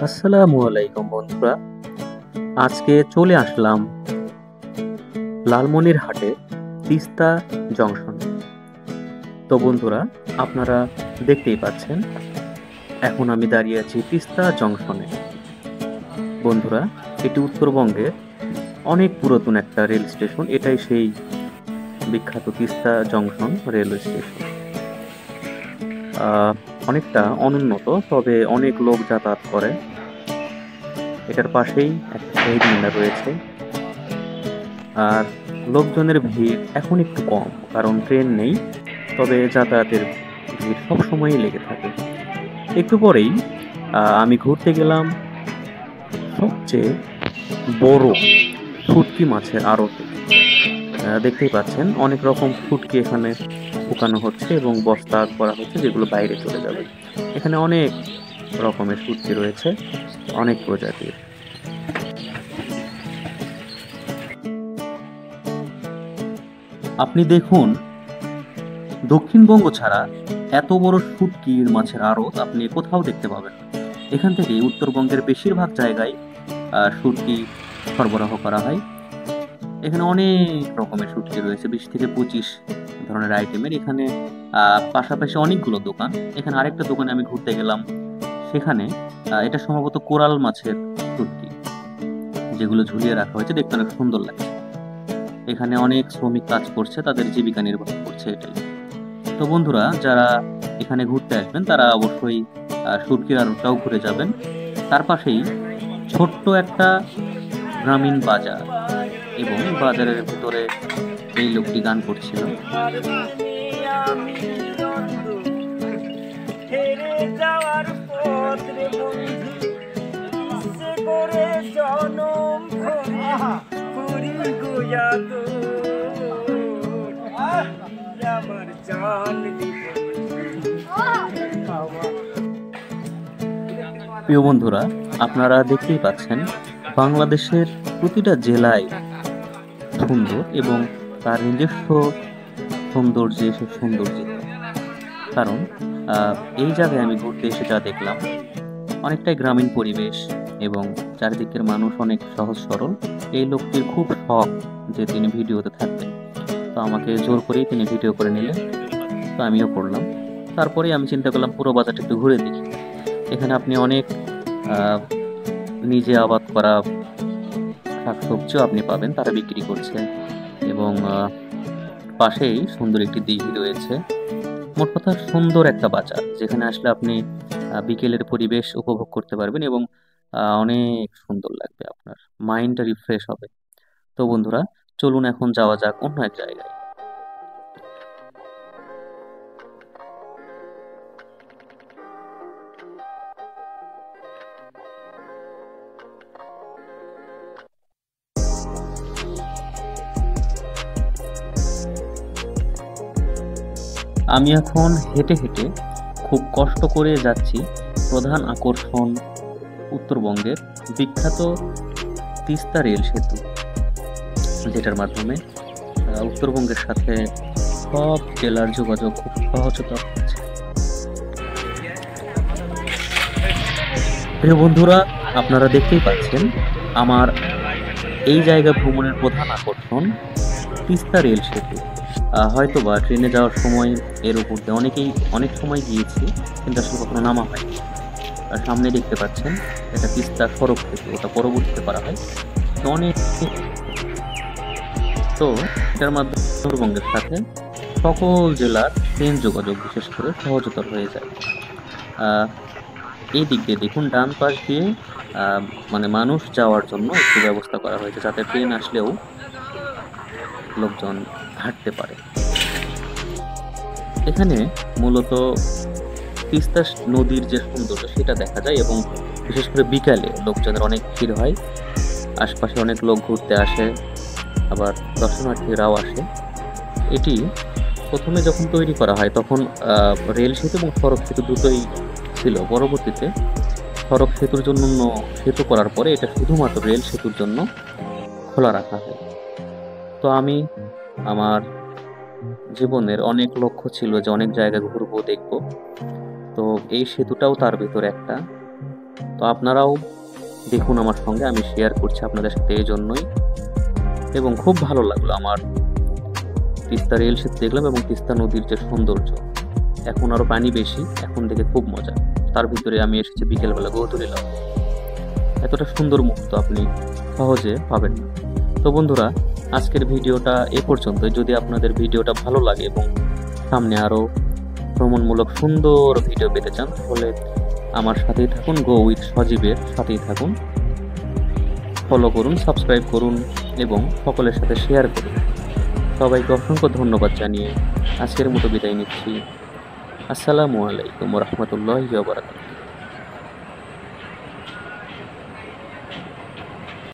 আসসালামু আলাইকুম বন্ধুরা। আজকে চলে আসলাম লালমনিরহাটে তিস্তা জংশনে। তো বন্ধুরা, আপনারা দেখতেই পাচ্ছেন এখন আমি দাঁড়িয়ে আছি তিস্তা জংশনে। বন্ধুরা, এটি উত্তরবঙ্গের অনেক পুরাতন একটা রেল স্টেশন। এটাই সেই বিখ্যাত তিস্তা জংশন রেলওয়ে স্টেশন। অনেকটা অনুন্নত, তবে অনেক লোক যাতায়াত করে। এটার পাশেই একটা শহীদ মিনার রয়েছে। আর লোকজনের ভিড় এখন একটু কম, কারণ ট্রেন নেই, তবে যাতায়াতের ভিড় সবসময়ই লেগে থাকে। একটু পরেই আমি ঘুরতে গেলাম সবচেয়ে বড় শুটকি মাছের আড়তে। দেখতেই পাচ্ছেন অনেক রকম শুটকি এখানে শুকানো হচ্ছে এবং বস্তা করা হচ্ছে, যেগুলো বাইরে চলে যাবে। এখানে অনেক রকমের শুটকি রয়েছে, অনেক প্রজাতির। আপনি দেখুন, দক্ষিণবঙ্গ ছাড়া এত বড় শুটকির মাছের আড়ত আপনি কোথাও দেখতে পাবেন না। এখান থেকে উত্তরবঙ্গের বেশিরভাগ জায়গায় শুটকি সরবরাহ করা হয়। এখানে অনেক রকমের শুটকি রয়েছে, 20 থেকে 25 ধরনের আইটেমের। এখানে পাশাপাশি অনেকগুলো দোকান। এখানে আরেকটা দোকানে আমি ঘুরতে গেলাম, সেখানে এটা সম্ভবত কোরাল মাছের শুটকি, যেগুলো ঝুলিয়ে রাখা হয়েছে, দেখতে অনেক সুন্দর লাগছে। এখানে অনেক শ্রমিক কাজ করছে, তাদের জীবিকা নির্বাহ করছে এটাই। তো বন্ধুরা, যারা এখানে ঘুরতে আসবেন তারা অবশ্যই শুটকির আড়তটাও ঘুরে যাবেন। তার পাশেই ছোট্ট একটা গ্রামীণ বাজার, এবং বাজারের ভিতরে এই লোকটি গান করছিল। প্রিয় বন্ধুরা, আপনারা দেখতেই পাচ্ছেন বাংলাদেশের প্রতিটা জেলায় সুন্দর, এবং তার নিজস্ব সৌন্দর্যে সে সৌন্দর্য। কারণ এই জায়গায় আমি ঘুরতে এসে যা দেখলাম, অনেকটাই গ্রামীণ পরিবেশ এবং চারিদিকের মানুষ অনেক সহজ সরল। এই লোকটির খুব শখ যে তিনি ভিডিওতে থাকবেন, তো আমাকে জোর করেই তিনি ভিডিও করে নিলেন, তো আমিও করলাম। তারপরে আমি চিন্তা করলাম পুরো বাজারটা একটু ঘুরে দেখি। এখানে আপনি অনেক নিজে আবাদ করা শাকসবজিও আপনি পাবেন, তারা বিক্রি করছে। এবং পাশেই সুন্দর একটি দিঘি রয়েছে। মোট কথা সুন্দর একটা বাজার, যেখানে আসলে আপনি বিকেলের পরিবেশ উপভোগ করতে পারবেন এবং অনেক সুন্দর লাগবে, আপনার মাইন্ডটা রিফ্রেশ হবে। তো বন্ধুরা, চলুন এখন যাওয়া যাক অন্য এক জায়গায়। আমি এখন হেঁটে হেঁটে খুব কষ্ট করে যাচ্ছি প্রধান আকর্ষণ উত্তরবঙ্গের বিখ্যাত তিস্তা রেল সেতু, যেটার মাধ্যমে উত্তরবঙ্গের সাথে সব জেলার যোগাযোগ খুব সহজতর হচ্ছে। প্রিয় বন্ধুরা, আপনারা দেখতেই পাচ্ছেন আমার এই জায়গা ভ্রমণের প্রধান আকর্ষণ তিস্তা রেল সেতু। হয়তোবা ট্রেনে যাওয়ার সময় এর উপর দিয়ে অনেকেই অনেক সময় গিয়েছি, কিন্তু আসলে কখনো নামা হয়নি। আর সামনে দেখতে পাচ্ছেন এটা তিস্তা সড়ক সেতু, ওটা পরবর্তীতে করা হয়। তো অনেক, তো এটার মাধ্যমে উত্তরবঙ্গের সাথে সকল জেলার ট্রেন যোগাযোগ বিশেষ করে সহজতর হয়ে যায়। এই দিক দিয়ে দেখুন, ডান পাশ দিয়ে মানে মানুষ যাওয়ার জন্য একটু ব্যবস্থা করা হয়েছে, যাতে ট্রেন আসলেও লোকজন হাঁটতে পারে। এখানে মূলত তিস্তা নদীর যে সৌন্দর্য সেটা দেখা যায়, এবং বিশেষ করে বিকালে লোকজনের অনেক ভিড় হয়। আশপাশে অনেক লোক ঘুরতে আসে, আবার দর্শনার্থীরাও আসে। এটি প্রথমে যখন তৈরি করা হয় তখন রেল সেতু এবং সড়ক সেতু দুটোই ছিল। পরবর্তীতে সড়ক সেতুর জন্য সেতু করার পরে এটা শুধুমাত্র রেল সেতুর জন্য খোলা রাখা হয়। তো আমি আমার জীবনের অনেক লক্ষ্য ছিল যে অনেক জায়গা ঘুরবো, দেখবো। তো এই সেতুটাও তার ভিতরে একটা। তো আপনারাও দেখুন আমার সঙ্গে, আমি শেয়ার করছি আপনাদের সাথে এই জন্যই। এবং খুব ভালো লাগলো আমার তিস্তা রেল সেতু দেখলাম এবং তিস্তা নদীর যে সৌন্দর্য, এখন আরো পানি বেশি, এখন দেখে খুব মজা। তার ভিতরে আমি এসেছি বিকেলবেলা গৌতরিলাম, এতটা সুন্দর মুহূর্ত আপনি সহজে পাবেন না। তো বন্ধুরা, আজকের ভিডিওটা এ পর্যন্ত। যদি আপনাদের ভিডিওটা ভালো লাগে এবং সামনে আরো ভ্রমণমূলক সুন্দর ভিডিও পেতে চান, তাহলে আমার সাথেই থাকুন, গো উইথ সজীবের সাথেই থাকুন, ফলো করুন, সাবস্ক্রাইব করুন এবং সকলের সাথে শেয়ার করুন। সবাইকে অসংখ্য ধন্যবাদ জানিয়ে আজকের মতো বিদায় নিচ্ছি। আসসালামু আলাইকুম ওয়া রাহমাতুল্লাহি ওয়া বারাকাতুহু।